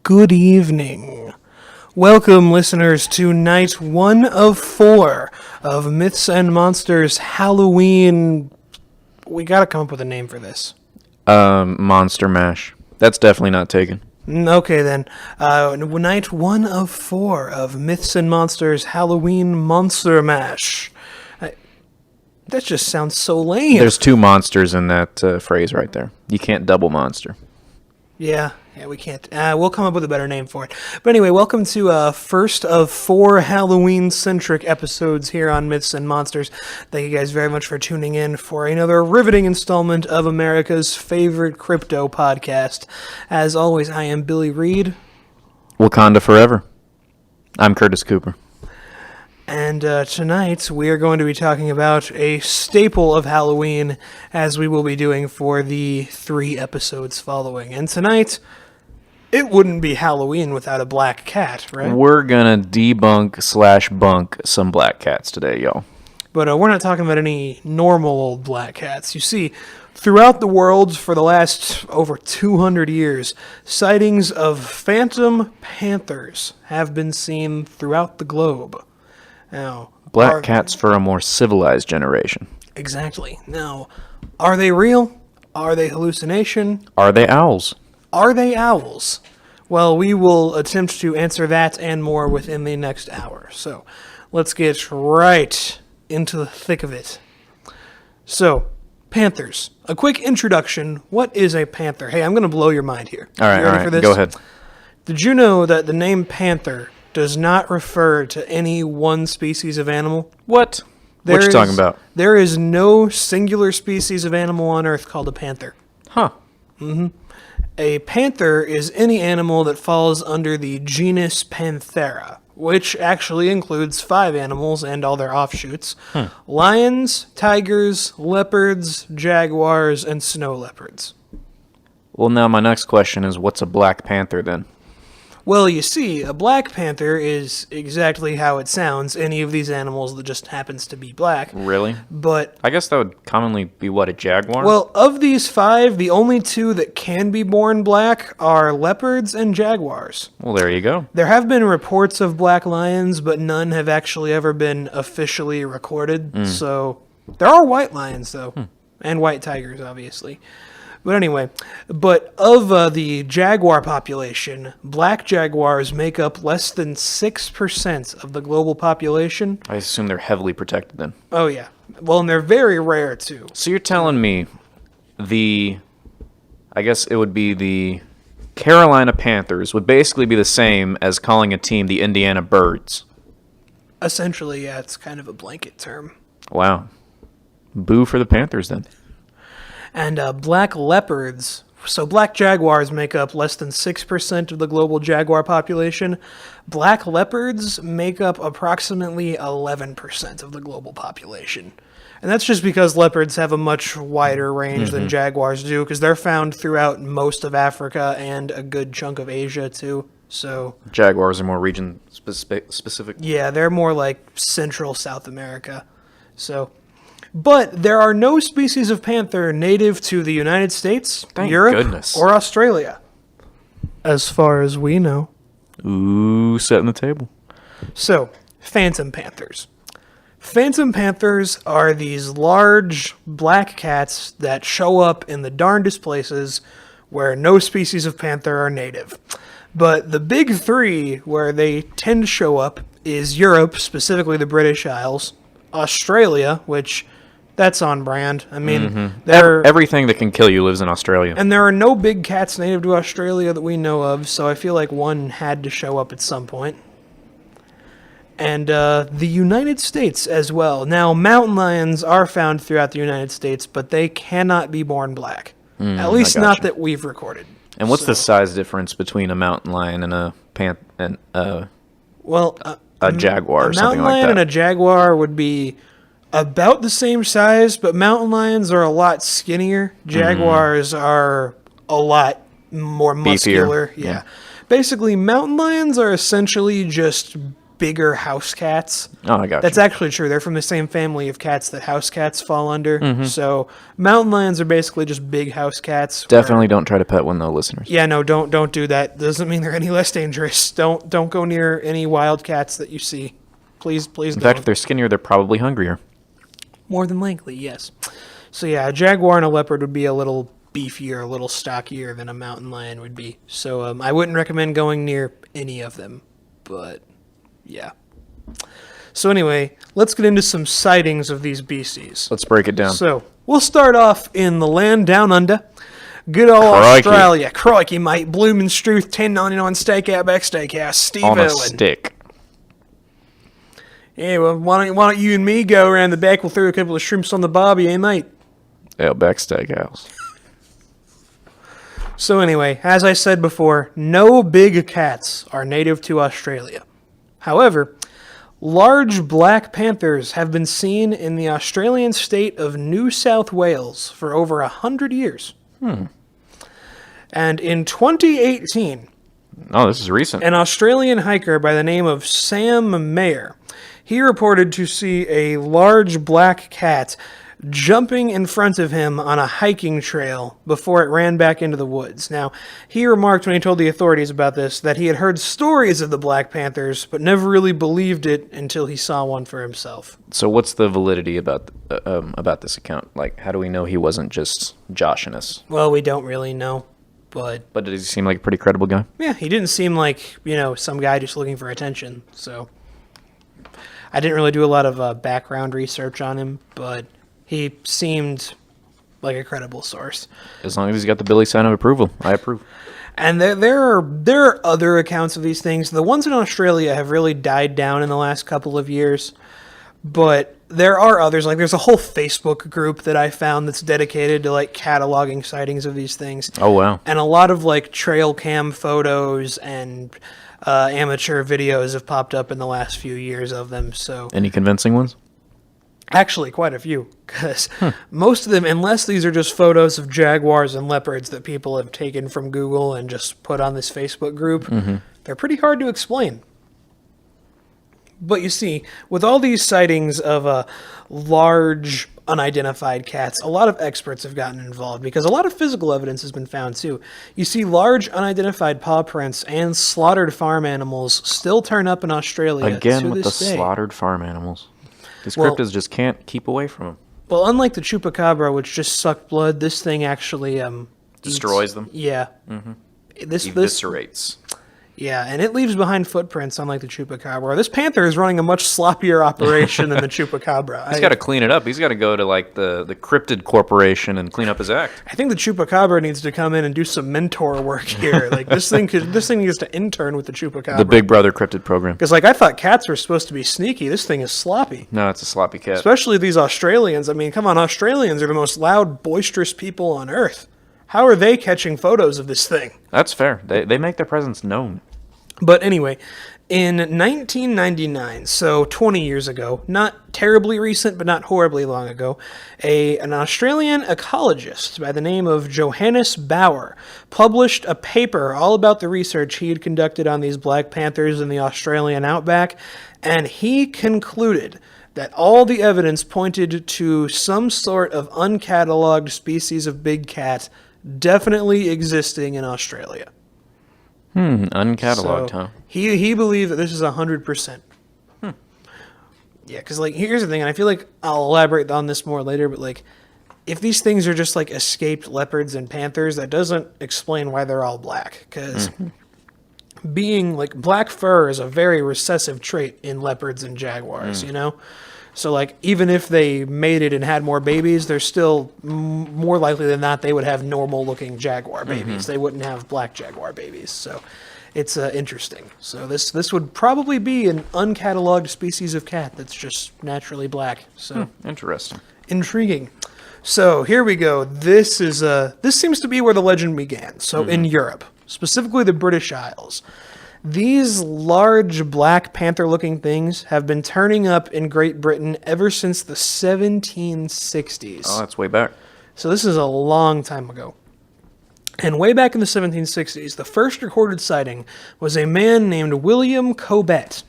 good evening. Welcome, listeners, to night 1 of 4 of Myths and Monsters Halloween. We gotta come up with a name for this. Monster Mash. That's definitely not taken. Okay, then. Night 1 of 4 of Myths and Monsters Halloween Monster Mash. That just sounds so lame. There's 2 monsters in that phrase right there. You can't double monster. Yeah, we can't. We'll come up with a better name for it. But anyway, welcome to first of 4 Halloween-centric episodes here on Myths and Monsters. Thank you guys very much for tuning in for another riveting installment of America's favorite crypto podcast. As always, I am Billy Reed. Wakanda forever. I'm Curtis Cooper. And tonight we are going to be talking about a staple of Halloween, as we will be doing for the 3 episodes following. And tonight, it wouldn't be Halloween without a black cat, right? We're gonna debunk/bunk some black cats today, y'all. But we're not talking about any normal old black cats. You see, throughout the world for the last over 200 years, sightings of Phantom Panthers have been seen throughout the globe. Now, Black cats for a more civilized generation. Exactly. Now, are they real? Are they hallucination? Are they owls? Are they owls? Well, we will attempt to answer that and more within the next hour. So, let's get right into the thick of it. So, panthers. A quick introduction. What is a panther? Hey, I'm going to blow your mind here. All right, go ahead. Did you know that the name panther does not refer to any one species of animal? What? What you talking about? There is no singular species of animal on Earth called a panther. Huh. Mm-hmm. A panther is any animal that falls under the genus Panthera, which actually includes 5 animals and all their offshoots. Lions, tigers, leopards, jaguars, and snow leopards. Well, now my next question is, what's a black panther then? Well, you see, a black panther is exactly how it sounds, any of these animals that just happens to be black. Really? But I guess that would commonly be, what, a jaguar? Well, of these 5, the only 2 that can be born black are leopards and jaguars. Well, there you go. There have been reports of black lions, but none have actually ever been officially recorded. So, there are white lions, though, and white tigers, obviously. But anyway, of the jaguar population, black jaguars make up less than 6% of the global population. I assume they're heavily protected then. Oh, yeah. Well, and they're very rare, too. So you're telling me I guess it would be the Carolina Panthers would basically be the same as calling a team the Indiana Birds. Essentially, yeah, it's kind of a blanket term. Wow. Boo for the Panthers then. And black leopards, so black jaguars make up less than 6% of the global jaguar population. Black leopards make up approximately 11% of the global population. And that's just because leopards have a much wider range than jaguars do, because they're found throughout most of Africa and a good chunk of Asia, too. So Jaguars are more region specific. Yeah, they're more like Central South America. But there are no species of panther native to the United States, Europe, or Australia, as far as we know. Ooh, setting the table. So, Phantom Panthers. Phantom Panthers are these large black cats that show up in the darndest places where no species of panther are native. But the big 3 where they tend to show up is Europe, specifically the British Isles, Australia, which that's on brand. I mean, everything that can kill you lives in Australia. And there are no big cats native to Australia that we know of, so I feel like one had to show up at some point. And the United States as well. Now, mountain lions are found throughout the United States, but they cannot be born black. At least not that we've recorded. And what's the size difference between a mountain lion and a jaguar or something like that? A mountain lion and a jaguar would be about the same size, but mountain lions are a lot skinnier. Jaguars are a lot more muscular. Beefier. Yeah. Basically, mountain lions are essentially just bigger house cats. Oh, I got That's you. actually true. They're from the same family of cats that house cats fall under. So mountain lions are basically just big house cats. Definitely don't try to pet one, though, listeners. Yeah, no, don't do that. Doesn't mean they're any less dangerous. Don't go near any wild cats that you see. Please In don't. fact, if they're skinnier, they're probably hungrier. More than likely, yes. So yeah, a jaguar and a leopard would be a little beefier, a little stockier than a mountain lion would be. So I wouldn't recommend going near any of them. But yeah. So anyway, let's get into some sightings of these beasties. Let's break it down. So we'll start off in the land down under. Good old Crikey. Australia. Crikey, mate. Bloomin' Struth, $10.99 steak Outback Steakhouse. Steve On a Irwin. stick. Yeah, well, why don't you and me go around the back? We'll throw a couple of shrimps on the barbie, eh, mate? Outback Steakhouse. So anyway, as I said before, no big cats are native to Australia. However, large black panthers have been seen in the Australian state of New South Wales for over 100 years. And in 2018, Oh, this is recent. an Australian hiker by the name of Sam Mayer, he reported to see a large black cat jumping in front of him on a hiking trail before it ran back into the woods. Now, he remarked when he told the authorities about this that he had heard stories of the Black Panthers, but never really believed it until he saw one for himself. So what's the validity about this account? Like, how do we know he wasn't just joshing us? Well, we don't really know, but But does he seem like a pretty credible guy? yeah, he didn't seem like, some guy just looking for attention, so I didn't really do a lot of background research on him, but he seemed like a credible source. As long as he's got the Billy sign of approval, I approve. And there are other accounts of these things. The ones in Australia have really died down in the last couple of years, but there are others. Like there's a whole Facebook group that I found that's dedicated to like cataloging sightings of these things. Oh, wow. And a lot of like trail cam photos and amateur videos have popped up in the last few years of them. So Any convincing ones? actually, quite a few, because most of them, unless these are just photos of jaguars and leopards that people have taken from Google and just put on this Facebook group, they're pretty hard to explain. But you see, with all these sightings of large, unidentified cats, a lot of experts have gotten involved because a lot of physical evidence has been found too. You see large, unidentified paw prints and slaughtered farm animals still turn up in Australia Again to with the this day. slaughtered farm animals. These Well- cryptids just can't keep away from them. Well, unlike the chupacabra, which just sucked blood, this thing actually Destroys them? Yeah. This Eviscerates. yeah, and it leaves behind footprints, unlike the chupacabra. This panther is running a much sloppier operation than the chupacabra. He's got to clean it up. He's got to go to like the Cryptid Corporation and clean up his act. I think the chupacabra needs to come in and do some mentor work here. Like this thing needs to intern with the chupacabra. The Big Brother Cryptid Program. Because like I thought cats were supposed to be sneaky. This thing is sloppy. No, it's a sloppy cat. Especially these Australians. I mean, come on, Australians are the most loud, boisterous people on earth. How are they catching photos of this thing? That's fair. They make their presence known. But anyway, in 1999, so 20 years ago, not terribly recent, but not horribly long ago, an Australian ecologist by the name of Johannes Bauer published a paper all about the research he had conducted on these black panthers in the Australian outback, and he concluded that all the evidence pointed to some sort of uncatalogued species of big cat definitely existing in Australia. Uncatalogued, huh? He believed that this is 100%. Yeah, because like here's the thing, and I feel like I'll elaborate on this more later, but like if these things are just like escaped leopards and panthers, that doesn't explain why they're all black. Because being like black fur is a very recessive trait in leopards and jaguars, you know? So like even if they mated and had more babies, they're still more likely than not they would have normal looking jaguar babies. They wouldn't have black jaguar babies. So it's interesting. So this would probably be an uncatalogued species of cat that's just naturally black. So Interesting. intriguing. So here we go. This seems to be where the legend began. So in Europe, specifically the British Isles, these large black panther-looking things have been turning up in Great Britain ever since the 1760s. Oh, that's way back. So this is a long time ago. And way back in the 1760s, the first recorded sighting was a man named William Cobbett.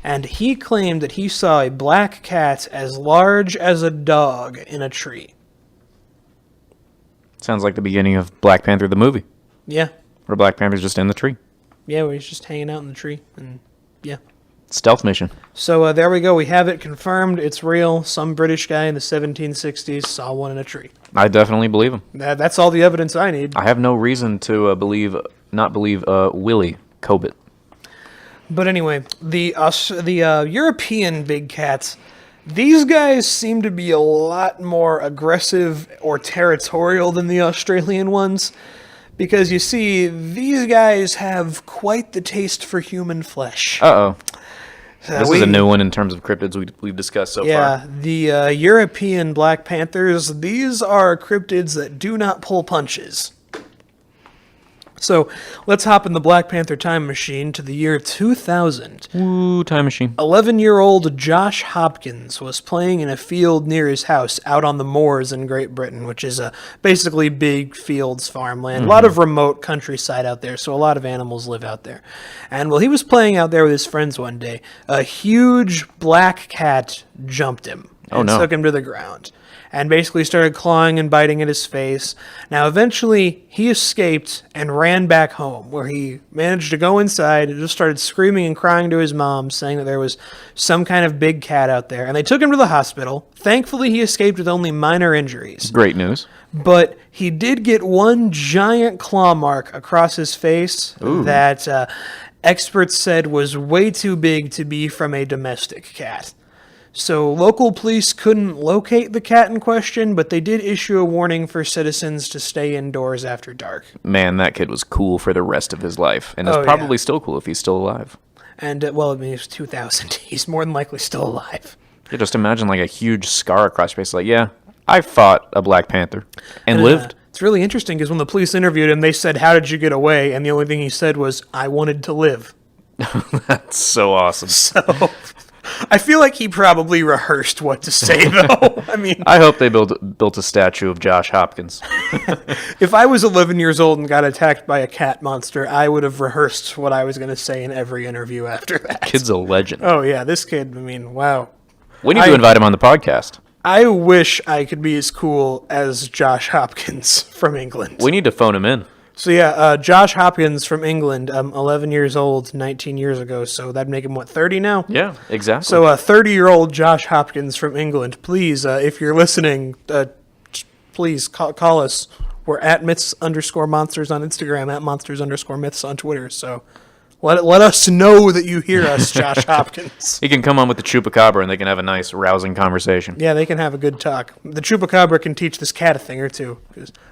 and he claimed that he saw a black cat as large as a dog in a tree. Sounds like the beginning of Black Panther the movie, Yeah. where Black Panther's just in the tree. Yeah, where he's just hanging out in the tree, and yeah. Stealth mission. So there we go. We have it confirmed. It's real. Some British guy in the 1760s saw one in a tree. I definitely believe him. That's all the evidence I need. I have no reason to not believe Willie Cobit. But anyway, the European big cats, these guys seem to be a lot more aggressive or territorial than the Australian ones. Because you see, these guys have quite the taste for human flesh. Uh-oh. This is a new one in terms of cryptids we've discussed so far. Yeah, the European Black Panthers, these are cryptids that do not pull punches. So, let's hop in the Black Panther time machine to the year 2000. Ooh, time machine. 11-year-old Josh Hopkins was playing in a field near his house out on the moors in Great Britain, which is basically big fields, farmland. A lot of remote countryside out there, so a lot of animals live out there. And while he was playing out there with his friends one day, a huge black cat jumped him and took him to the ground. And basically started clawing and biting at his face. Now, eventually, he escaped and ran back home, where he managed to go inside and just started screaming and crying to his mom, saying that there was some kind of big cat out there. And they took him to the hospital. Thankfully, he escaped with only minor injuries. Great news. But he did get one giant claw mark across his face that experts said was way too big to be from a domestic cat. So local police couldn't locate the cat in question, but they did issue a warning for citizens to stay indoors after dark. Man, that kid was cool for the rest of his life, and is probably still cool if he's still alive. And, well, I mean, it was 2000. He's more than likely still alive. Yeah, just imagine like a huge scar across your face. Like, yeah, I fought a Black Panther and lived. It's really interesting because when the police interviewed him, they said, "How did you get away?" And the only thing he said was, "I wanted to live." That's so awesome. So I feel like he probably rehearsed what to say, though. I mean, I hope they built a statue of Josh Hopkins. if I was 11 years old and got attacked by a cat monster, I would have rehearsed what I was going to say in every interview after that. Kid's a legend. Oh, yeah, this kid, I mean, wow. We need to invite him on the podcast. I wish I could be as cool as Josh Hopkins from England. We need to phone him in. So yeah, Josh Hopkins from England, 11 years old, 19 years ago, so that'd make him, 30 now? Yeah, exactly. So 30-year-old Josh Hopkins from England, please, if you're listening, please call us. We're at myths_monsters on Instagram, at monsters_myths on Twitter, so let us know that you hear us, Josh Hopkins. He can come on with the Chupacabra and they can have a nice, rousing conversation. Yeah, they can have a good talk. The Chupacabra can teach this cat a thing or two.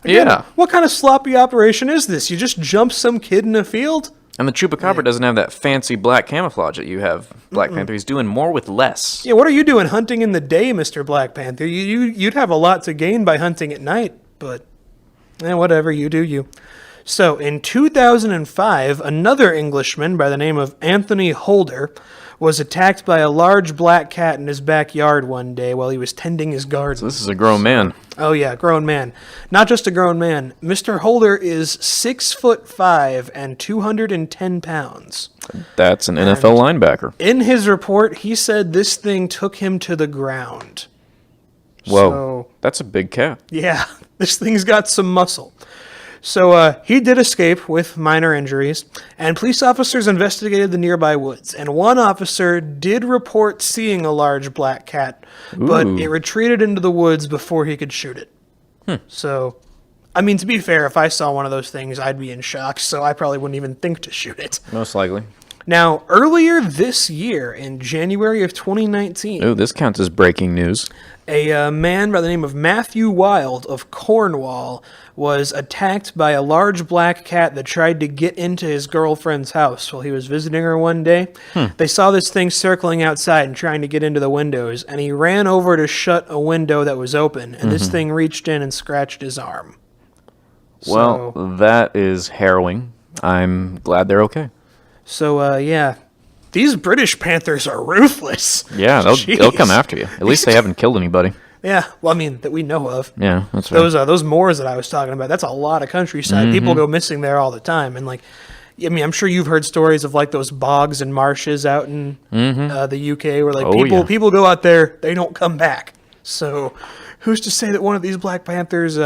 Yeah. What kind of sloppy operation is this? You just jump some kid in a field? And the Chupacabra doesn't have that fancy black camouflage that you have, Black Panther. He's doing more with less. Yeah, what are you doing hunting in the day, Mr. Black Panther? You'd have a lot to gain by hunting at night, but whatever, you do you. So, in 2005, another Englishman by the name of Anthony Holder was attacked by a large black cat in his backyard one day while he was tending his garden. So this is a grown man. Oh yeah, grown man. Not just a grown man. Mr. Holder is 6'5" and 210 pounds. That's an NFL linebacker. In his report, he said this thing took him to the ground. Whoa, So, that's a big cat. yeah, this thing's got some muscle. So he did escape with minor injuries, and police officers investigated the nearby woods. And one officer did report seeing a large black cat, but it retreated into the woods before he could shoot it. So, I mean, to be fair, if I saw one of those things, I'd be in shock, so I probably wouldn't even think to shoot it. Most likely. Now, earlier this year, in January of 2019... Ooh, this counts as breaking news. A man by the name of Matthew Wild of Cornwall was attacked by a large black cat that tried to get into his girlfriend's house while he was visiting her one day. They saw this thing circling outside and trying to get into the windows, and he ran over to shut a window that was open, and this thing reached in and scratched his arm. Well, that is harrowing. I'm glad they're okay. So, yeah. These British Panthers are ruthless. Yeah, they'll come after you. At least they haven't killed anybody. Yeah, well, I mean, that we know of. Yeah, that's right. Those moors that I was talking about, that's a lot of countryside. People go missing there all the time. And, like, I mean, I'm sure you've heard stories of like those bogs and marshes out in the UK where like people go out there, they don't come back. So who's to say that one of these Black Panthers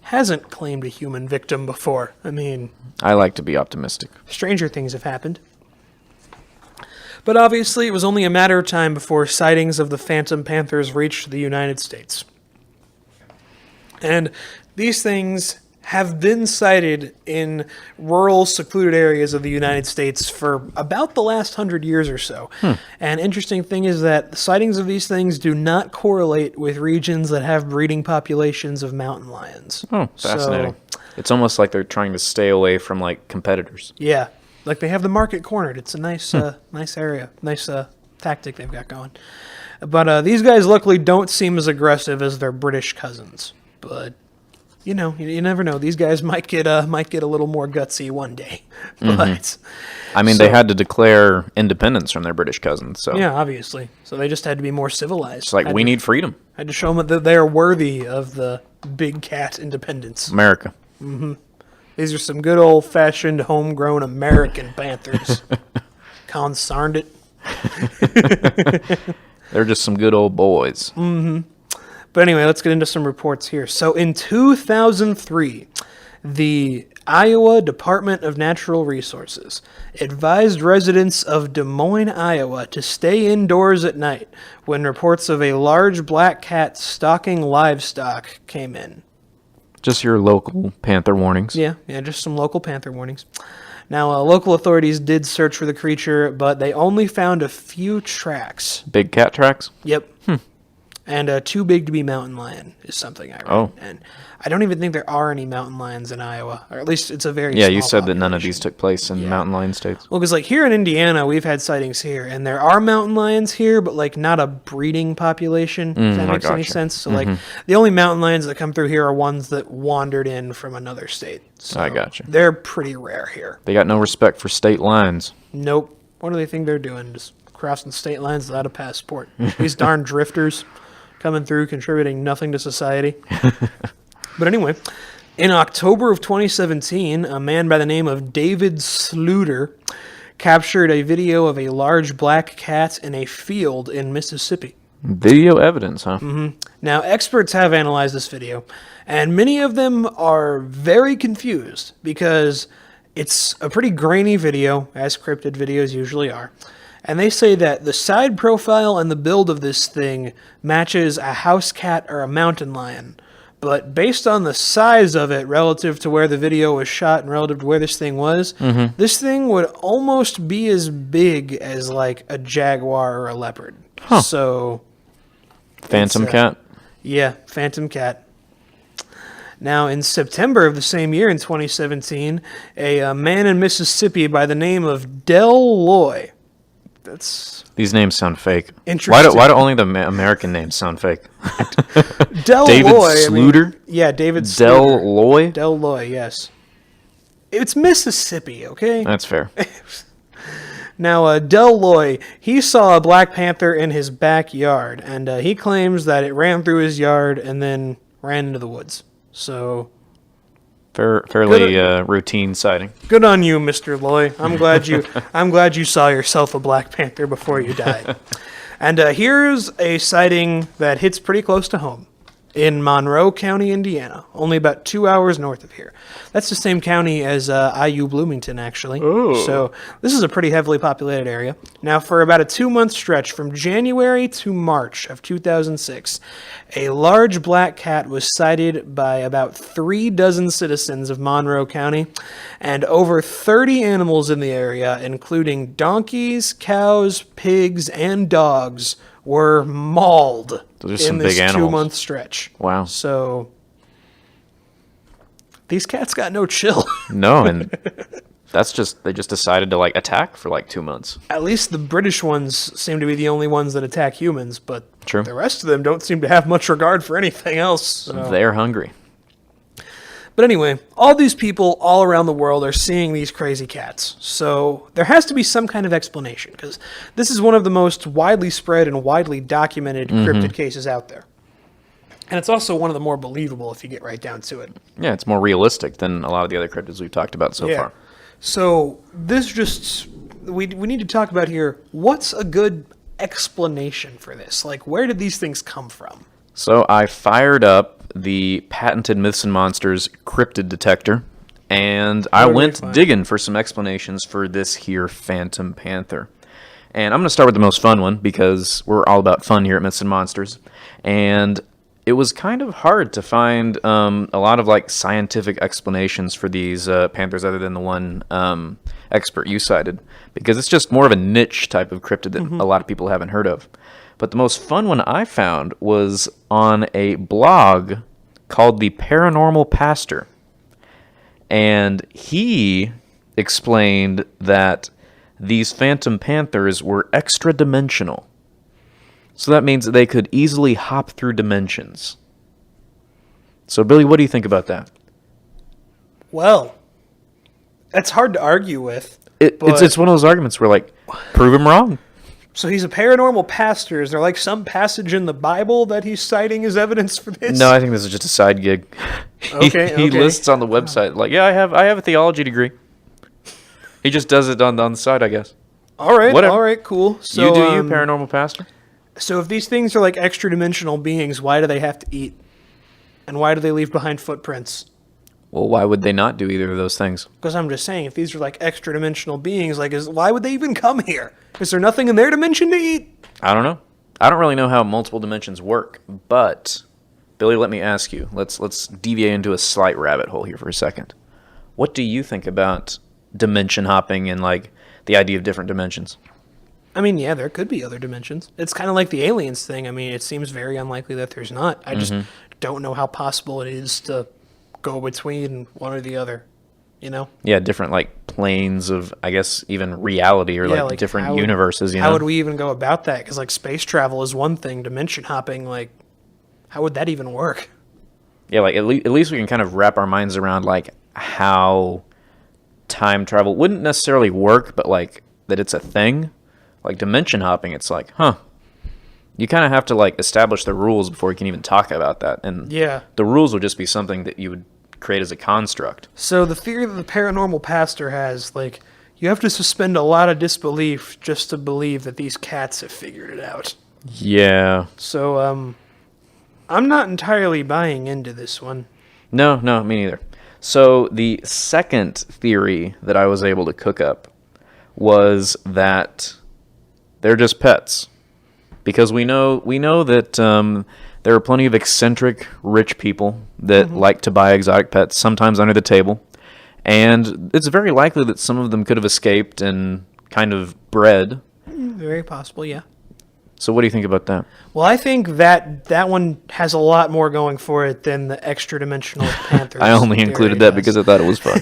hasn't claimed a human victim before? I mean, I like to be optimistic. stranger things have happened. But obviously, it was only a matter of time before sightings of the Phantom Panthers reached the United States. And these things have been sighted in rural, secluded areas of the United States for about the last 100 years or so. And interesting thing is that the sightings of these things do not correlate with regions that have breeding populations of mountain lions. Oh, fascinating. It's almost like they're trying to stay away from, like, competitors. Yeah, like they have the market cornered. It's a nice nice area, nice tactic they've got going. But these guys luckily don't seem as aggressive as their British cousins. But you know, you never know. These guys might get a little more gutsy one day. But I mean, they had to declare independence from their British cousins, so yeah, obviously. So they just had to be more civilized. it's like, we need freedom. had to show them that they are worthy of the big cat independence. America. These are some good old fashioned homegrown American Panthers. Consarned it. They're just some good old boys. But anyway, let's get into some reports here. So in 2003, the Iowa Department of Natural Resources advised residents of Des Moines, Iowa, to stay indoors at night when reports of a large black cat stalking livestock came in. Just your local panther warnings. Yeah, just some local panther warnings. Now, local authorities did search for the creature, but they only found a few tracks. Big cat tracks? Yep. And too big to be mountain lion is something I read. Oh. And I don't even think there are any mountain lions in Iowa, or at least it's a very Yeah, small you said that none of population. these took place in mountain lion states. Well, because like here in Indiana, we've had sightings here, and there are mountain lions here, but like not a breeding population. If that I makes any gotcha. sense. So like the only mountain lions that come through here are ones that wandered in from another state. So I gotcha. They're pretty rare here. They got no respect for state lines. Nope. What do they think they're doing? Just crossing state lines without a passport. These darn drifters coming through, contributing nothing to society. But anyway, in October of 2017, a man by the name of David Sluter captured a video of a large black cat in a field in Mississippi. Video evidence, huh? Now, experts have analyzed this video, and many of them are very confused because it's a pretty grainy video, as cryptid videos usually are. And they say that the side profile and the build of this thing matches a house cat or a mountain lion. But based on the size of it relative to where the video was shot and relative to where this thing was, this thing would almost be as big as like a jaguar or a leopard. So, Phantom cat? yeah, phantom cat. Now, in September of the same year, in 2017, a man in Mississippi by the name of Del Loy. That's These names sound fake. Interesting. Why do only the American names sound fake? Del David Loy. Sluter? Yeah, David Del Sluter. Loy? Del Loy, yes. It's Mississippi, okay? That's fair. Now, Del Loy, he saw a black panther in his backyard, and he claims that it ran through his yard and then ran into the woods. So, Fairly routine sighting. good on you, Mr. Loy. I'm glad you saw yourself a black panther before you died. And here's a sighting that hits pretty close to home. In Monroe County, Indiana, only about 2 hours north of here. That's the same county as IU Bloomington, actually. Oh. So this is a pretty heavily populated area. Now, for about a 2-month stretch, from January to March of 2006, a large black cat was sighted by about 36 citizens of Monroe County, and over 30 animals in the area, including donkeys, cows, pigs, and dogs, were mauled Those are in some this big animals. 2-month stretch. Wow. So these cats got no chill. No, and they just decided to like attack for like 2 months. At least the British ones seem to be the only ones that attack humans, but True. the rest of them don't seem to have much regard for anything else. So. They're hungry. But anyway, all these people all around the world are seeing these crazy cats. So there has to be some kind of explanation, because this is one of the most widely spread and widely documented cryptid cases out there. And it's also one of the more believable if you get right down to it. Yeah, it's more realistic than a lot of the other cryptids we've talked about so far. So this just we need to talk about here. What's a good explanation for this? Like, where did these things come from? So I fired up the patented Myths and Monsters cryptid detector, and I Totally went fine. digging for some explanations for this here Phantom Panther. And I'm going to start with the most fun one because we're all about fun here at Myths and Monsters. And it was kind of hard to find a lot of like scientific explanations for these panthers other than the one expert you cited, because it's just more of a niche type of cryptid that a lot of people haven't heard of. But the most fun one I found was on a blog called The Paranormal Pastor. And he explained that these phantom panthers were extra-dimensional. So that means that they could easily hop through dimensions. So, Billy, what do you think about that? Well, that's hard to argue with. It's one of those arguments where, like, prove him wrong. So he's a paranormal pastor. Is there like some passage in the Bible that he's citing as evidence for this? No, I think this is just a side gig. Okay, he okay. lists on the website, like, yeah, I have a theology degree. He just does it on the side, I guess. All right, Whatever. all right, cool. So, You do you, paranormal pastor? So if these things are like extra-dimensional beings, why do they have to eat? And why do they leave behind footprints? Well, why would they not do either of those things? Because I'm just saying, if these are like extra-dimensional beings, like, why would they even come here? Is there nothing in their dimension to eat? I don't know. I don't really know how multiple dimensions work, but Billy, let me ask you. Let's deviate into a slight rabbit hole here for a second. What do you think about dimension hopping and like the idea of different dimensions? I mean, yeah, there could be other dimensions. It's kind of like the aliens thing. I mean, it seems very unlikely that there's not. I just don't know how possible it is to go between one or the other, you know? Yeah, different like planes of, I guess, even reality or Yeah, like different how would- universes, you How know? would we even go about that? Because, like, space travel is one thing. Dimension hopping, like, how would that even work? Yeah, like at least we can kind of wrap our minds around like how time travel wouldn't necessarily work, but like that it's a thing. Like dimension hopping, it's like, huh. You kind of have to like establish the rules before you can even talk about that. And Yeah. the rules would just be something that you would create as a construct. So the theory that the paranormal pastor has, like, you have to suspend a lot of disbelief just to believe that these cats have figured it out. Yeah. So, I'm not entirely buying into this one. No, me neither. So the second theory that I was able to cook up was that they're just pets. Because we know that there are plenty of eccentric rich people that like to buy exotic pets, sometimes under the table. And it's very likely that some of them could have escaped and kind of bred. Very possible, yeah. So what do you think about that? Well, I think that one has a lot more going for it than the extra-dimensional Panthers. I only included that because I thought it was fun.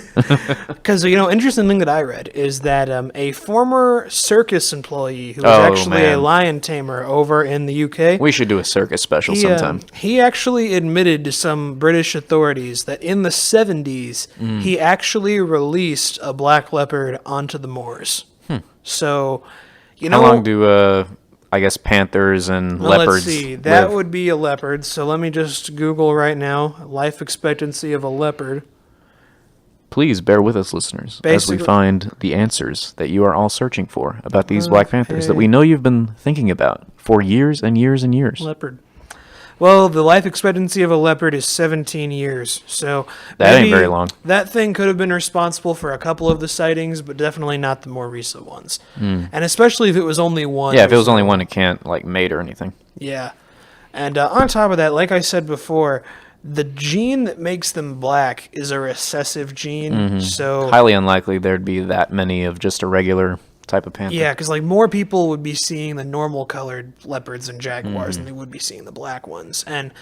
Because, interesting thing that I read is that a former circus employee who was Oh, actually a man. lion tamer over in the UK, We should do a circus special he, sometime. he actually admitted to some British authorities that in the 70s, he actually released a black leopard onto the moors. So, How long do, I guess, panthers and well, leopards let's see. That live? would be a leopard. So let me just Google right now life expectancy of a leopard. Please bear with us, listeners, as we Basically- find the answers that you are all searching for about these Black Panthers that we know you've been thinking about for years and years and years. Leopard. Well, the life expectancy of a leopard is 17 years. So That ain't maybe very long. That thing could have been responsible for a couple of the sightings, but definitely not the more recent ones. And especially if it was only one. Yeah, if it was or only so. one, it can't, like, mate or anything. Yeah. And on top of that, like I said before, the gene that makes them black is a recessive gene. So Highly unlikely there'd be that many of just a regular type of panther. yeah, because like more people would be seeing the normal colored leopards and jaguars than they would be seeing the black ones. And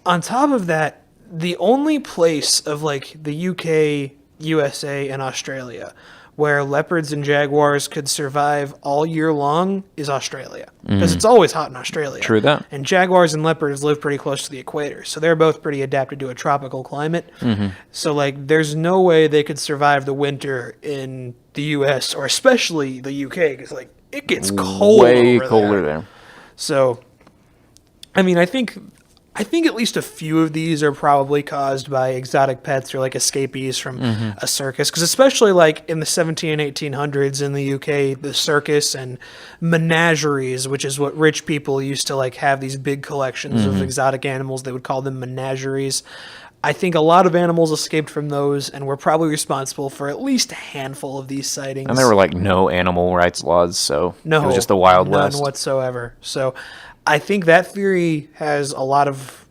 on top of that, the only place of like the UK, USA, and Australia where leopards and jaguars could survive all year long is Australia. Because it's always hot in Australia. True that. And jaguars and leopards live pretty close to the equator. So they're both pretty adapted to a tropical climate. So like there's no way they could survive the winter in the US or especially the UK because like it gets cold Way over colder there. there. So I mean I think I think at least a few of these are probably caused by exotic pets or like escapees from a circus. Because especially like in the 17 and 1800s in the UK, the circus and menageries, which is what rich people used to like have these big collections of exotic animals. They would call them menageries. I think a lot of animals escaped from those and were probably responsible for at least a handful of these sightings. And there were like no animal rights laws, so No, it was just the Wild none West. whatsoever. So I think that theory has a lot of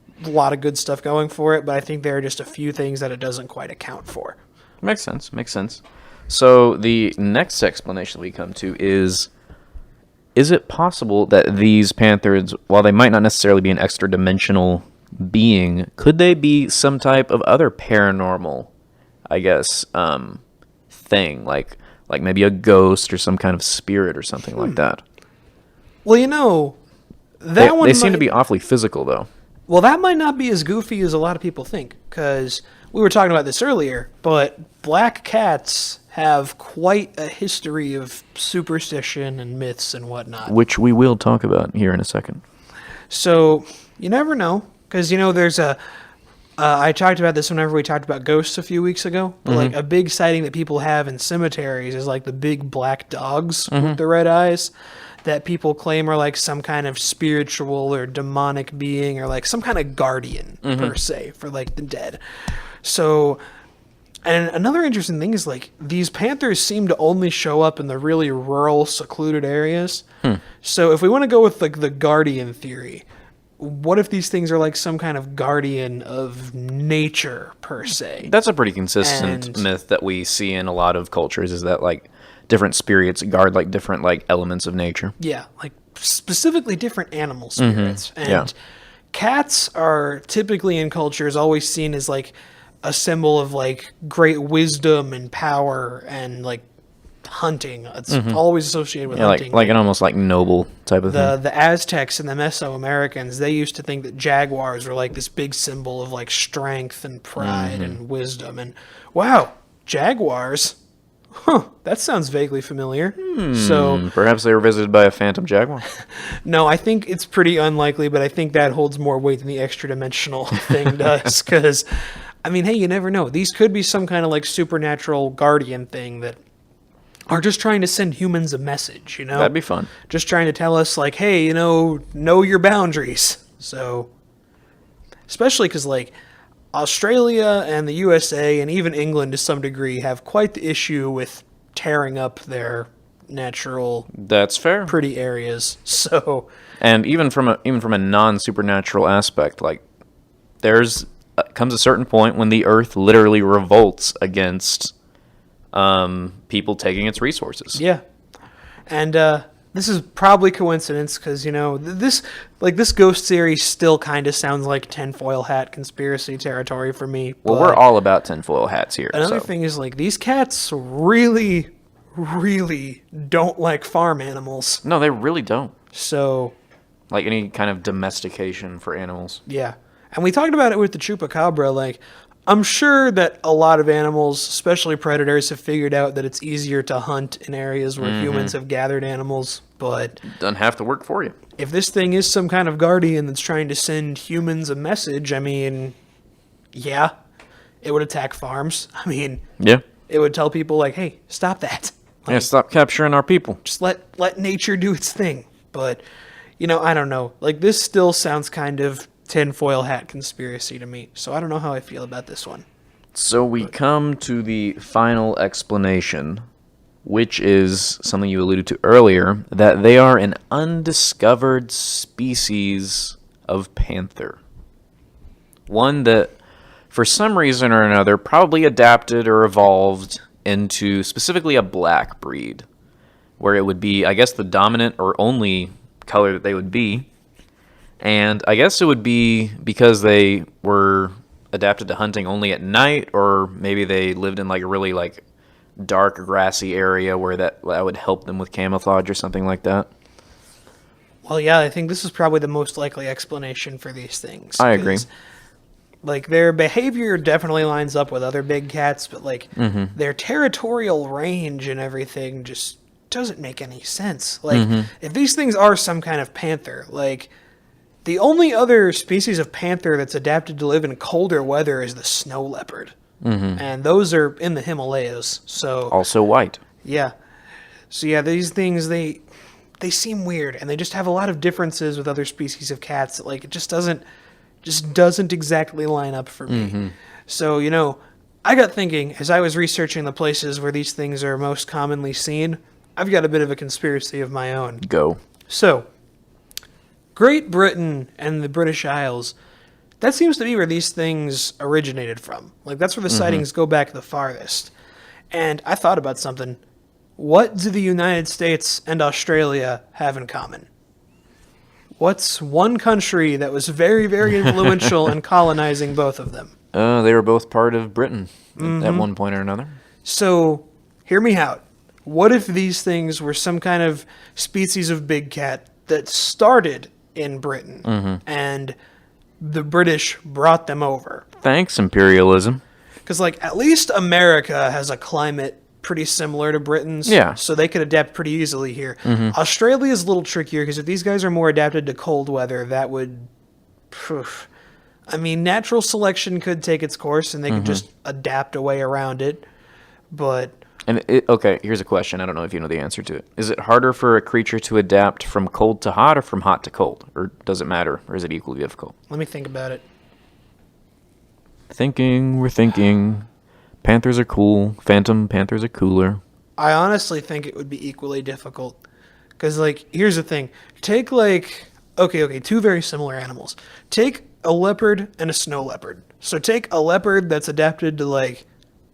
good stuff going for it, but I think there are just a few things that it doesn't quite account for. Makes sense. Makes sense. So the next explanation we come to is it possible that these panthers, while they might not necessarily be an extra dimensional being, could they be some type of other paranormal, I guess, thing, like maybe a ghost or some kind of spirit or something like that? Well, you know, They seem to be awfully physical, though. Well, that might not be as goofy as a lot of people think, because we were talking about this earlier, but black cats have quite a history of superstition and myths and whatnot. Which we will talk about here in a second. So, you never know, because, you know, there's I talked about this whenever we talked about ghosts a few weeks ago, but like a big sighting that people have in cemeteries is like the big black dogs with the red eyes that people claim are like some kind of spiritual or demonic being or like some kind of guardian per se for like the dead. So, and another interesting thing is like these panthers seem to only show up in the really rural, secluded areas. So if we want to go with like the guardian theory, what if these things are like some kind of guardian of nature per se? That's a pretty consistent And- myth that we see in a lot of cultures, is that like different spirits guard like different like elements of nature. Yeah, like specifically different animal spirits. And Yeah. cats are typically in cultures always seen as like a symbol of like great wisdom and power and like hunting. It's always associated with Yeah, hunting. like an almost like noble type of thing. The Aztecs and the Mesoamericans, they used to think that jaguars were like this big symbol of like strength and pride and wisdom. And wow, jaguars. Huh, that sounds vaguely familiar. So, Perhaps they were visited by a phantom jaguar. no, I think it's pretty unlikely, but I think that holds more weight than the extra dimensional thing does. Because, I mean, hey, you never know. These could be some kind of like supernatural guardian thing that are just trying to send humans a message, you know? That'd be fun. Just trying to tell us, like, hey, you know your boundaries. So, especially because, like, Australia and the USA and even England to some degree have quite the issue with tearing up their natural That's fair. pretty areas. So, And even from a non-supernatural aspect, like there's comes a certain point when the earth literally revolts against people taking its resources. yeah. And this is probably coincidence because, you know, this ghost theory still kind of sounds like tinfoil hat conspiracy territory for me. Well, but we're all about tinfoil hats here. another So. thing is, like, these cats really, really don't like farm animals. No, they really don't. So, Like any kind of domestication for animals. yeah. And we talked about it with the chupacabra. Like, I'm sure that a lot of animals, especially predators, have figured out that it's easier to hunt in areas where humans have gathered animals. But Doesn't have to work for you. if this thing is some kind of guardian that's trying to send humans a message, I mean, yeah, it would attack farms. I mean, Yeah. it would tell people, like, hey, stop that. Yeah, stop capturing our people. Just let nature do its thing. But, you know, I don't know. Like, this still sounds kind of tinfoil hat conspiracy to me. So I don't know how I feel about this one. So we come to the final explanation, which is something you alluded to earlier, that they are an undiscovered species of panther. One that, for some reason or another, probably adapted or evolved into specifically a black breed, where it would be, I guess, the dominant or only color that they would be. And I guess it would be because they were adapted to hunting only at night, or maybe they lived in like a really like dark grassy area where that would help them with camouflage or something like that. Well, yeah, I think this is probably the most likely explanation for these things. I agree. 'Cause, like, their behavior definitely lines up with other big cats, but, like, their territorial range and everything just doesn't make any sense. Like, if these things are some kind of panther, like, The only other species of panther that's adapted to live in colder weather is the snow leopard. And those are in the Himalayas. So, Also white. yeah. So, yeah, these things, they seem weird, and they just have a lot of differences with other species of cats. Like, it just doesn't exactly line up for me. So, I got thinking, as I was researching the places where these things are most commonly seen, I've got a bit of a conspiracy of my own. Go. So, Great Britain and the British Isles, that seems to be where these things originated from. Like, that's where the sightings go back the farthest. And I thought about something. What do the United States and Australia have in common? What's one country that was very, very influential in colonizing both of them? They were both part of Britain at one point or another. So, hear me out. What if these things were some kind of species of big cat that started in Britain and the British brought them over? Thanks, imperialism. Because, at least America has a climate pretty similar to Britain's. Yeah. So they could adapt pretty easily here. Australia is a little trickier because if these guys are more adapted to cold weather, that would... natural selection could take its course and they could just adapt a way around it. But... Okay, here's a question. I don't know if you know the answer to it. Is it harder for a creature to adapt from cold to hot or from hot to cold? Or does it matter? Or is it equally difficult? let me think about it. We're thinking. Panthers are cool. Phantom Panthers are cooler. I honestly think it would be equally difficult. Because, here's the thing. Take, two very similar animals. Take a leopard and a snow leopard. So take a leopard that's adapted to,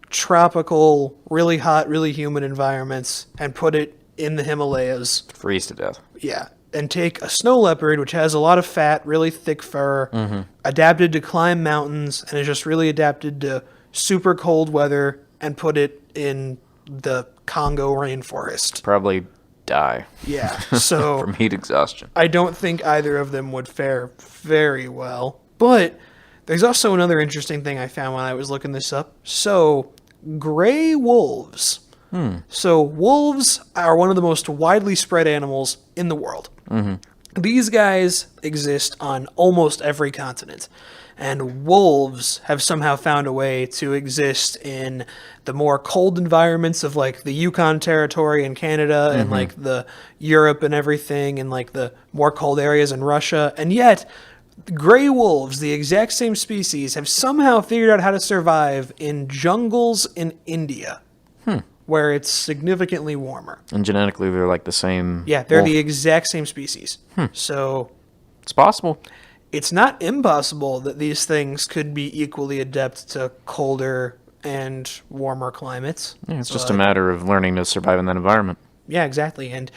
tropical, really hot, really humid environments and put it in the Himalayas. Freeze to death. Yeah. And take a snow leopard, which has a lot of fat, really thick fur, adapted to climb mountains, and is just really adapted to super cold weather, and put it in the Congo rainforest. Probably die. Yeah. So from heat exhaustion. I don't think either of them would fare very well. But there's also another interesting thing I found when I was looking this up. So, gray wolves. So, wolves are one of the most widely spread animals in the world. These guys exist on almost every continent. And wolves have somehow found a way to exist in the more cold environments of the Yukon Territory in Canada and the Europe and everything and the more cold areas in Russia. And yet, gray wolves, the exact same species, have somehow figured out how to survive in jungles in India, where it's significantly warmer. And genetically, they're the same. Yeah, they're wolf. the exact same species. So It's possible. it's not impossible that these things could be equally adept to colder and warmer climates. Yeah, it's just a matter of learning to survive in that environment. Yeah, exactly. And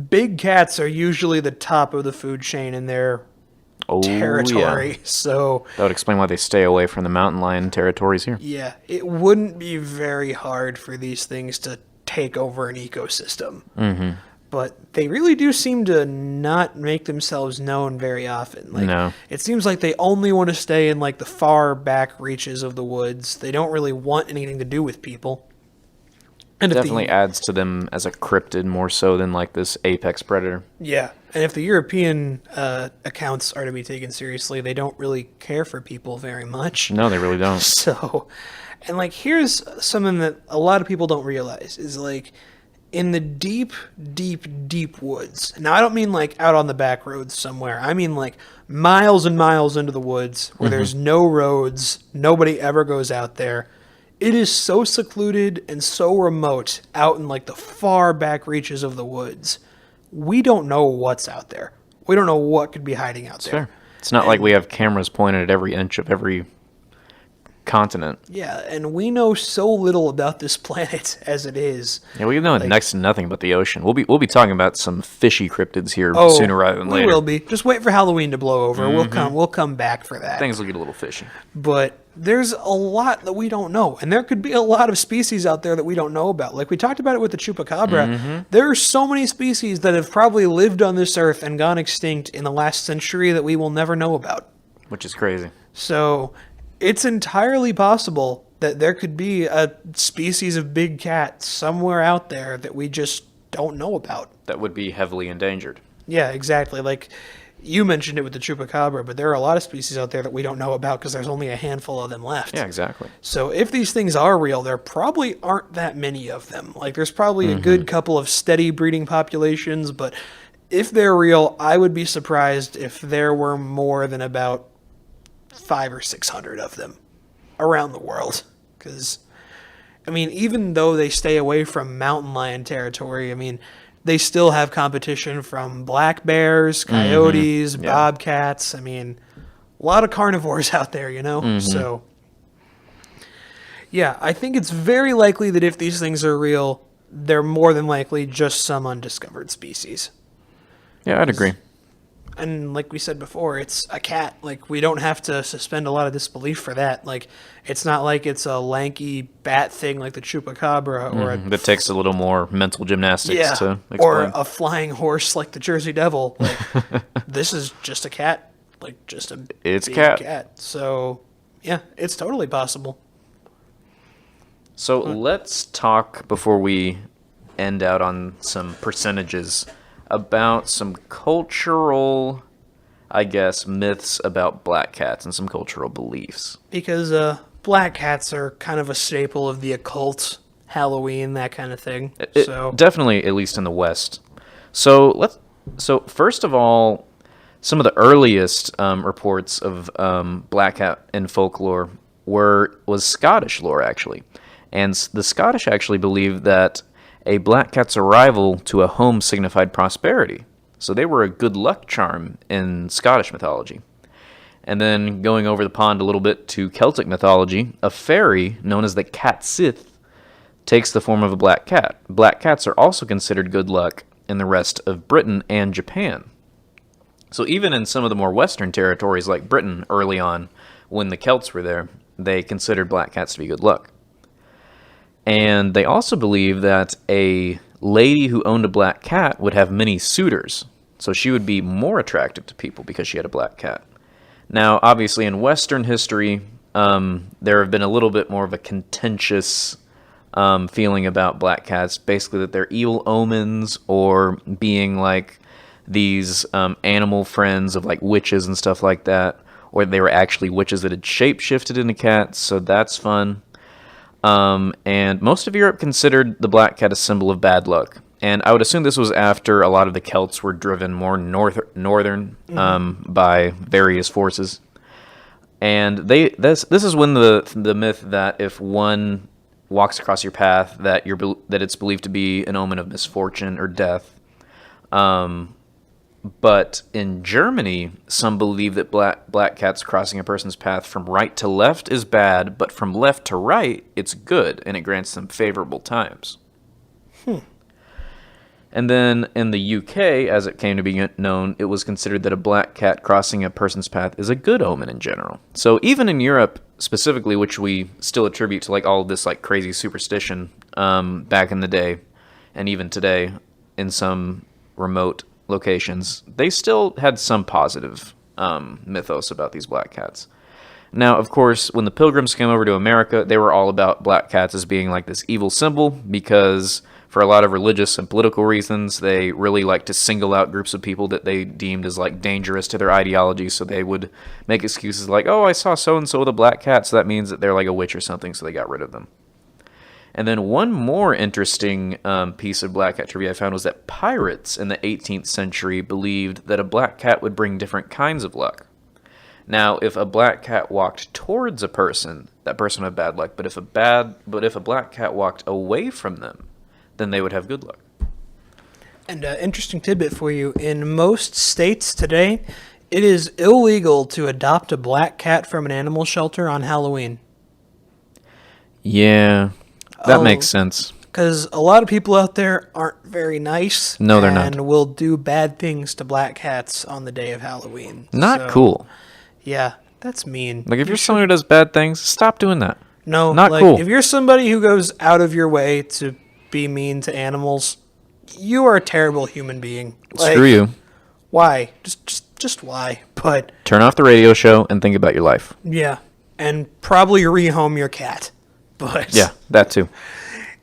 big cats are usually the top of the food chain in their territory. Yeah. So That would explain why they stay away from the mountain lion territories here. yeah, it wouldn't be very hard for these things to take over an ecosystem. But they really do seem to not make themselves known very often. No. It seems like they only want to stay in the far back reaches of the woods. They don't really want anything to do with people. And Definitely adds to them as a cryptid more so than this apex predator. Yeah, and if the European accounts are to be taken seriously, they don't really care for people very much. No, they really don't. So, and here's something that a lot of people don't realize is in the deep, deep, deep woods. Now, I don't mean out on the back roads somewhere. I mean miles and miles into the woods where there's no roads, nobody ever goes out there. It is so secluded and so remote out in the far back reaches of the woods. We don't know what's out there. We don't know what could be hiding out there. Fair. It's not like we have cameras pointed at every inch of every continent. Yeah, and we know so little about this planet as it is. Yeah, we know next to nothing but the ocean. We'll be talking about some fishy cryptids here sooner rather than later. We will be. Just wait for Halloween to blow over. We'll come back for that. Things will get a little fishy. But there's a lot that we don't know, and there could be a lot of species out there that we don't know about. We talked about it with the chupacabra. There are so many species that have probably lived on this earth and gone extinct in the last century that we will never know about. Which is crazy. So it's entirely possible that there could be a species of big cat somewhere out there that we just don't know about. That would be heavily endangered. Yeah, exactly. You mentioned it with the chupacabra, but there are a lot of species out there that we don't know about because there's only a handful of them left. Yeah, exactly. So if these things are real, there probably aren't that many of them. Like there's probably a good couple of steady breeding populations, but if they're real, I would be surprised if there were more than about 500 or 600 of them around the world. Because, I mean, even though they stay away from mountain lion territory, I mean, they still have competition from black bears, coyotes, bobcats. I mean, a lot of carnivores out there, you know? So, yeah, I think it's very likely that if these things are real, they're more than likely just some undiscovered species. Yeah, I'd agree. And like we said before, it's a cat. Like, we don't have to suspend a lot of disbelief for that. Like, it's not like it's a lanky bat thing like the chupacabra or That takes a little more mental gymnastics yeah, to explain. or a flying horse like the Jersey Devil. Like, this is just a cat. Like, just a It's big cat. So, yeah, it's totally possible. So let's talk, before we end out on some percentages, about some cultural, I guess, myths about black cats and some cultural beliefs. Because black cats are kind of a staple of the occult, Halloween, that kind of thing. So Definitely, at least in the West. So first of all, some of the earliest reports of black cat in folklore was Scottish lore, actually. And the Scottish actually believed that a black cat's arrival to a home signified prosperity. So they were a good luck charm in Scottish mythology. And then going over the pond a little bit to Celtic mythology, a fairy known as the Cat Sith takes the form of a black cat. Black cats are also considered good luck in the rest of Britain and Japan. So even in some of the more western territories like Britain early on, when the Celts were there, they considered black cats to be good luck. And they also believe that a lady who owned a black cat would have many suitors. So she would be more attractive to people because she had a black cat. Now, obviously, in Western history, there have been a little bit more of a contentious feeling about black cats. Basically that they're evil omens or being like these animal friends of like witches and stuff like that. Or they were actually witches that had shape-shifted into cats. So that's fun. And most of Europe considered the black cat a symbol of bad luck. And I would assume this was after a lot of the Celts were driven more northern by various forces. And this is when the myth that if one walks across your path that it's believed to be an omen of misfortune or death. But in Germany, some believe that black cats crossing a person's path from right to left is bad, but from left to right, it's good, and it grants them favorable times. And then in the UK, as it came to be known, it was considered that a black cat crossing a person's path is a good omen in general. So even in Europe specifically, which we still attribute to like all of this like crazy superstition back in the day, and even today in some remote locations, they still had some positive mythos about these black cats. Now, of course, when the Pilgrims came over to America, they were all about black cats as being like this evil symbol because for a lot of religious and political reasons, they really like to single out groups of people that they deemed as like dangerous to their ideology. So they would make excuses like, oh, I saw so-and-so with a black cat, so that means that they're like a witch or something, so they got rid of them. And then one more interesting piece of black cat trivia I found was that pirates in the 18th century believed that a black cat would bring different kinds of luck. Now, if a black cat walked towards a person, that person would have bad luck. But if a black cat walked away from them, then they would have good luck. And interesting tidbit for you: in most states today, it is illegal to adopt a black cat from an animal shelter on Halloween. Yeah. That makes sense. Because a lot of people out there aren't very nice. No, they're not. And will do bad things to black cats on the day of Halloween. Not cool. Yeah, that's mean. Like, if you're someone who does bad things, stop doing that. No, not like, cool. If you're somebody who goes out of your way to be mean to animals, you are a terrible human being. Like, screw you. Why? Just why? But turn off the radio show and think about your life. Yeah, and probably rehome your cat. But yeah, that too.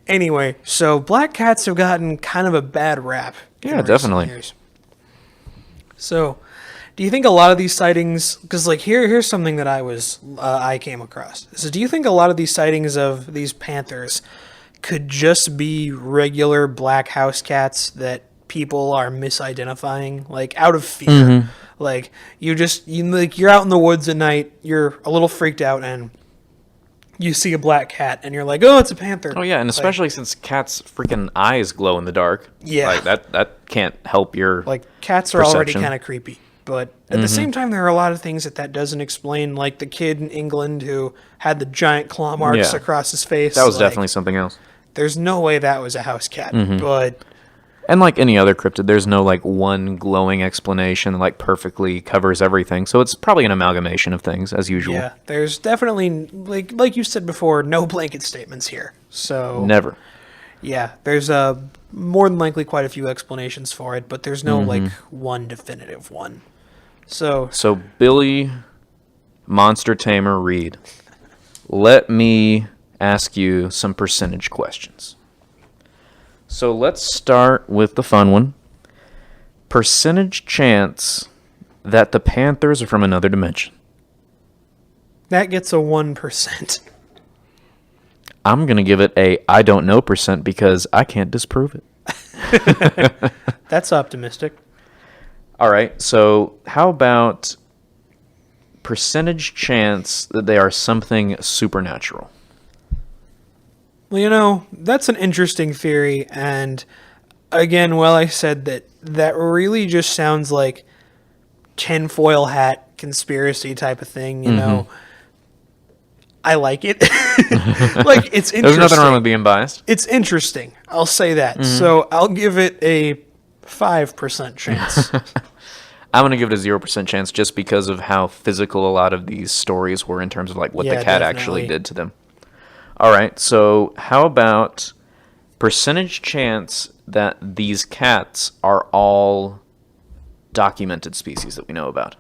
Anyway, so black cats have gotten kind of a bad rap. Yeah, definitely. Years. So Do you think a lot of these sightings, because like here's something that I came across. So do you think a lot of these sightings of these panthers could just be regular black house cats that people are misidentifying, like out of fear? Like you're out in the woods at night, you're a little freaked out, and you see a black cat, and you're like, oh, it's a panther. Oh yeah, and especially since cats' freaking eyes glow in the dark. Yeah. Like that can't help your cats are already perception. kind of creepy. But at the same time, there are a lot of things that doesn't explain, like the kid in England who had the giant claw marks Yeah. across his face. That was like, definitely something else. There's no way that was a house cat. But And like any other cryptid, there's no like one glowing explanation that like perfectly covers everything. So it's probably an amalgamation of things as usual. yeah, there's definitely, like you said before, no blanket statements here. So Never. yeah, there's more than likely quite a few explanations for it, but there's no like one definitive one. So So Billy Monster Tamer Reed, let me ask you some percentage questions. So let's start with the fun one. Percentage chance that the Panthers are from another dimension. that gets a 1%. I'm going to give it a I don't know percent because I can't disprove it. That's optimistic. All right, so how about percentage chance that they are something supernatural? Well, that's an interesting theory, and again, I said that really just sounds like tinfoil hat conspiracy type of thing, you know. I like it. Like, it's interesting. There's nothing wrong with being biased. It's interesting. I'll say that. So I'll give it a 5% chance. I'm going to give it a 0% chance just because of how physical a lot of these stories were in terms of like what the Yeah, cat definitely. actually did to them. All right, so how about percentage chance that these cats are all documented species that we know about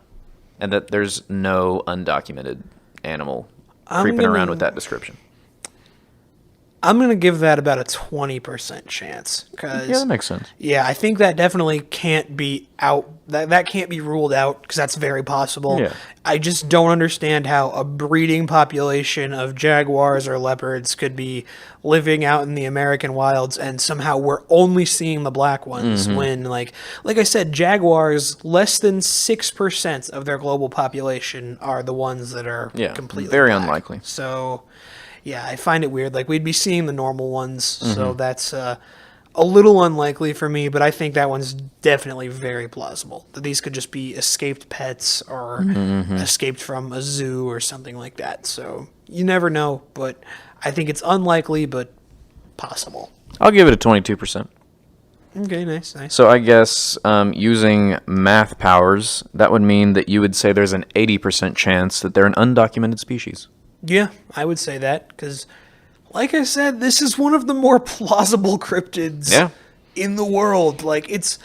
and that there's no undocumented animal creeping around with that description? I'm going to give that about a 20% chance. Cause, Yeah, that makes sense. yeah, I think that definitely can't be out. That can't be ruled out because that's very possible. Yeah. I just don't understand how a breeding population of jaguars or leopards could be living out in the American wilds and somehow we're only seeing the black ones when, like I said, jaguars, less than 6% of their global population are the ones that are Yeah, completely very black. unlikely. So, yeah, I find it weird. Like, we'd be seeing the normal ones, so that's a little unlikely for me, but I think that one's definitely very plausible. That these could just be escaped pets or escaped from a zoo or something like that. So, you never know, but I think it's unlikely, but possible. I'll give it a 22%. Okay, nice. So I guess using math powers, that would mean that you would say there's an 80% chance that they're an undocumented species. Yeah, I would say that, because, like I said, this is one of the more plausible cryptids Yeah. in the world. Like, it's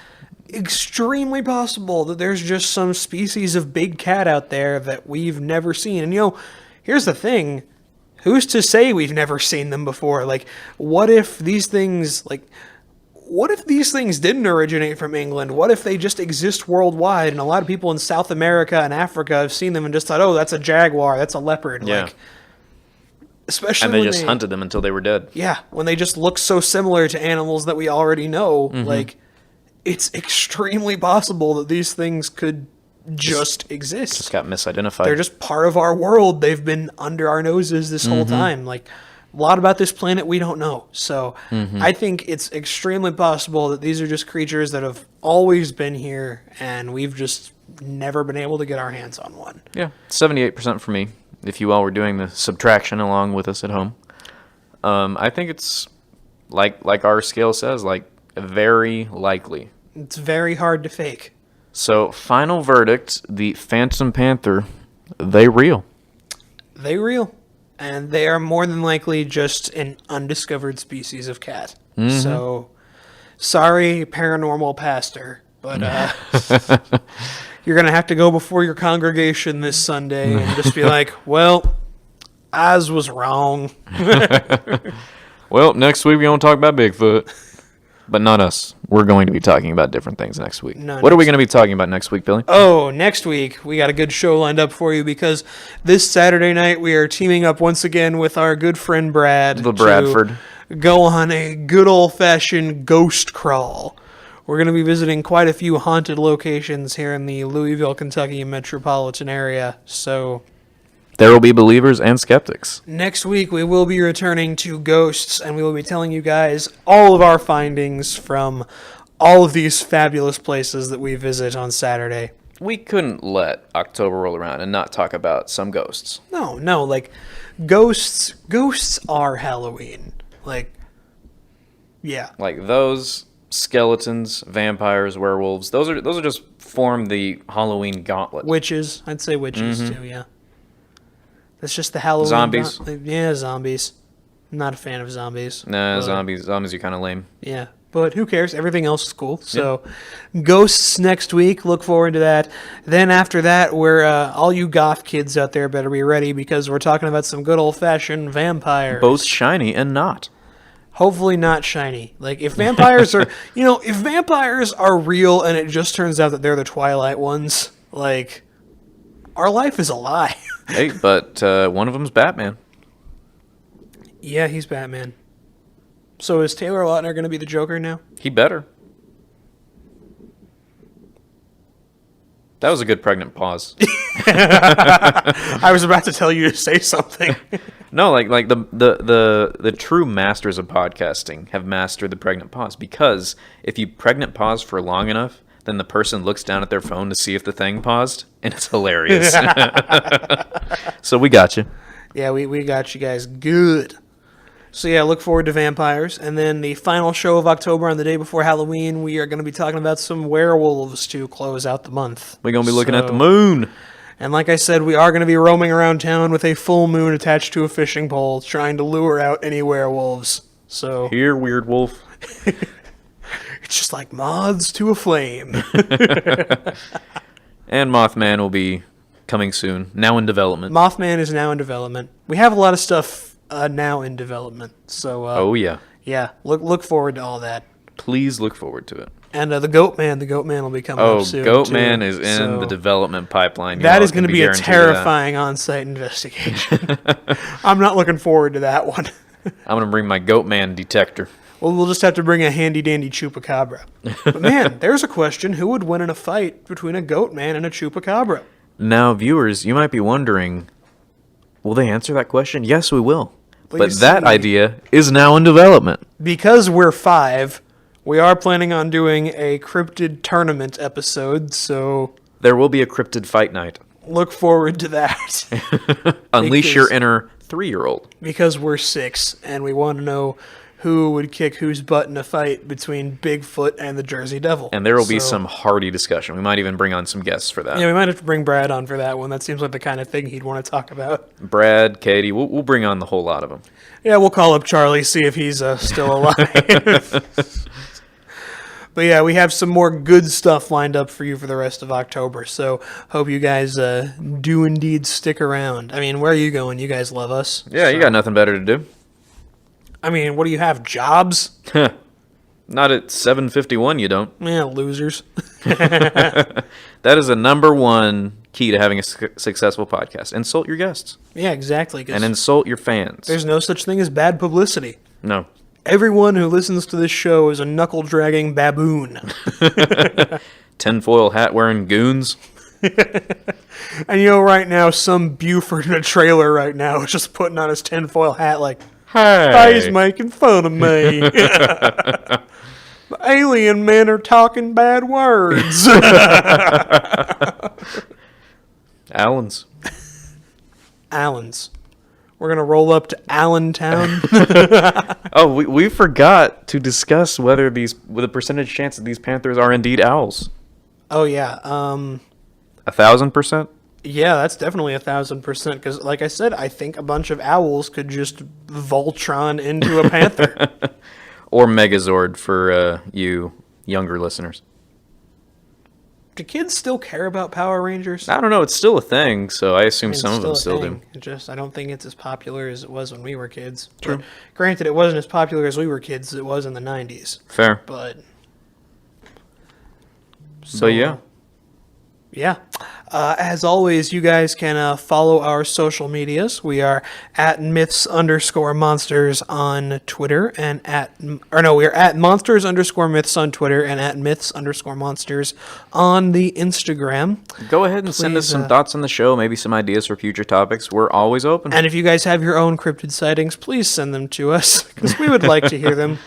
extremely possible that there's just some species of big cat out there that we've never seen. And, here's the thing. Who's to say we've never seen them before? Like, what if these things didn't originate from England? What if they just exist worldwide and a lot of people in South America and Africa have seen them and just thought, oh, that's a jaguar, that's a leopard. Yeah. Like, especially And they when just hunted them until they were dead. Yeah, when they just look so similar to animals that we already know, like, it's extremely possible that these things could just exist. Just got misidentified. They're just part of our world. They've been under our noses this whole time. Like, a lot about this planet we don't know. So I think it's extremely possible that these are just creatures that have always been here and we've just never been able to get our hands on one. Yeah, 78% for me, if you all were doing the subtraction along with us at home. I think it's, like our scale says, like, very likely. It's very hard to fake. So, final verdict, the Phantom Panther, they real. They real. And they are more than likely just an undiscovered species of cat. So, sorry, paranormal pastor, but you're going to have to go before your congregation this Sunday and just be like, well, Oz was wrong. Well, next week we're going to talk about Bigfoot. But not us. We're going to be talking about different things next week. No, what are we going to be talking about next week, Billy? Oh, next week we got a good show lined up for you because this Saturday night we are teaming up once again with our good friend Brad. The Bradford. To go on a good old-fashioned ghost crawl. We're going to be visiting quite a few haunted locations here in the Louisville, Kentucky metropolitan area. So there will be believers and skeptics. next week we will be returning to ghosts, and we will be telling you guys all of our findings from all of these fabulous places that we visit on Saturday. We couldn't let October roll around and not talk about some ghosts. No, like ghosts are Halloween. Like, yeah. Like those skeletons, vampires, werewolves, those are just form the Halloween gauntlet. Witches, I'd say witches too, yeah. That's just the Halloween Zombies. Yeah, zombies. I'm not a fan of zombies. Nah, but, zombies are kind of lame. Yeah, but who cares? Everything else is cool. So, ghosts next week. Look forward to that. Then after that, we're all you goth kids out there better be ready because we're talking about some good old-fashioned vampires. Both shiny and not. Hopefully not shiny. Like, if vampires are, if vampires are real and it just turns out that they're the Twilight ones, like, our life is a lie. Hey, but one of them's Batman. Yeah, he's Batman. So is Taylor Lautner going to be the Joker now? He better. That was a good pregnant pause. I was about to tell you to say something. No, like the true masters of podcasting have mastered the pregnant pause, because if you pregnant pause for long enough, then the person looks down at their phone to see if the thing paused, and it's hilarious. So we got you. Yeah, we got you guys good. So yeah, look forward to vampires. And then the final show of October on the day before Halloween, we are going to be talking about some werewolves to close out the month. We're going to be looking at the moon. And like I said, we are going to be roaming around town with a full moon attached to a fishing pole, trying to lure out any werewolves. So Here, weird wolf. it's just like moths to a flame. And Mothman will be coming soon, now in development. Mothman is now in development. We have a lot of stuff now in development. So Oh, yeah. yeah, look forward to all that. Please look forward to it. And the Goatman will be coming up soon. Goatman too. is in the development pipeline. That is going to can be a guaranteed of that. terrifying on-site investigation. I'm not looking forward to that one. I'm going to bring my Goatman detector. Well, we'll just have to bring a handy-dandy chupacabra. But man, there's a question. Who would win in a fight between a Goatman and a chupacabra? Now, viewers, you might be wondering, will they answer that question? Yes, we will. But But you that see- idea is now in development. Because we're 5, we are planning on doing a cryptid tournament episode, so There will be a cryptid fight night. look forward to that. Unleash your Because- inner 3-year-old. Because we're 6, and we want to know who would kick whose butt in a fight between Bigfoot and the Jersey Devil. And there will be So- some hearty discussion. We might even bring on some guests for that. Yeah, we might have to bring Brad on for that one. That seems like the kind of thing he'd want to talk about. Brad, Katie, we'll bring on the whole lot of them. Yeah, we'll call up Charlie, see if he's still alive. But yeah, we have some more good stuff lined up for you for the rest of October. So hope you guys do indeed stick around. I mean, where are you going? You guys love us. Yeah, you got nothing better to do. I mean, what do you have? Jobs? Not at 7:51, you don't. Yeah, losers. That is the number one key to having a successful podcast. Insult your guests. Yeah, exactly. 'Cause And insult your fans. there's no such thing as bad publicity. No. Everyone who listens to this show is a knuckle-dragging baboon. Tinfoil hat wearing goons. And right now, some Buford in a trailer right now is just putting on his tinfoil hat like, Hey. he's making fun of me. The alien men are talking bad words. Allens. Allens. We're going to roll up to Allentown. Oh, we forgot to discuss whether with a percentage chance that these Panthers are indeed owls. Oh, yeah. 1,000%? Yeah, that's definitely 1,000%. Because, like I said, I think a bunch of owls could just Voltron into a panther. Or Megazord for you younger listeners. do kids still care about Power Rangers? I don't know. It's still a thing, so I assume It's some of them a still thing. do. I don't think it's as popular as it was when we were kids. True. But granted, it wasn't as popular as we were kids as it was in the 90s. Fair. But So yeah. Yeah. As always, you guys can follow our social medias. We are at myths_monsters on Twitter and we are at monsters_myths on Twitter and at myths_monsters on the Instagram. Go ahead and send us Please, some thoughts on the show, maybe some ideas for future topics. We're always open. And if you guys have your own cryptid sightings, please send them to us because we would like to hear them.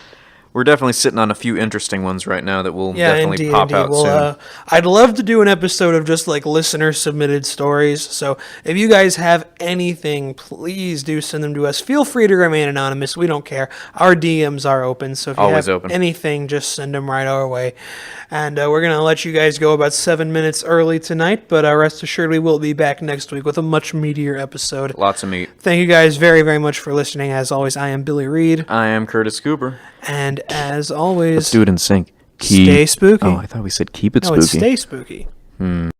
We're definitely sitting on a few interesting ones right now that will definitely indeed, pop out soon. I'd love to do an episode of just like listener submitted stories. So if you guys have anything, please do send them to us. Feel free to remain anonymous. We don't care. Our DMs are open. So if you Always have open. anything, just send them right our way. And we're going to let you guys go about 7 minutes early tonight. But rest assured, we will be back next week with a much meatier episode. Lots of meat. Thank you guys very, very much for listening. As always, I am Billy Reed. I am Curtis Cooper. And as always, Let's do it in sync. Stay spooky. Oh, I thought we said keep it no, spooky. it's stay spooky.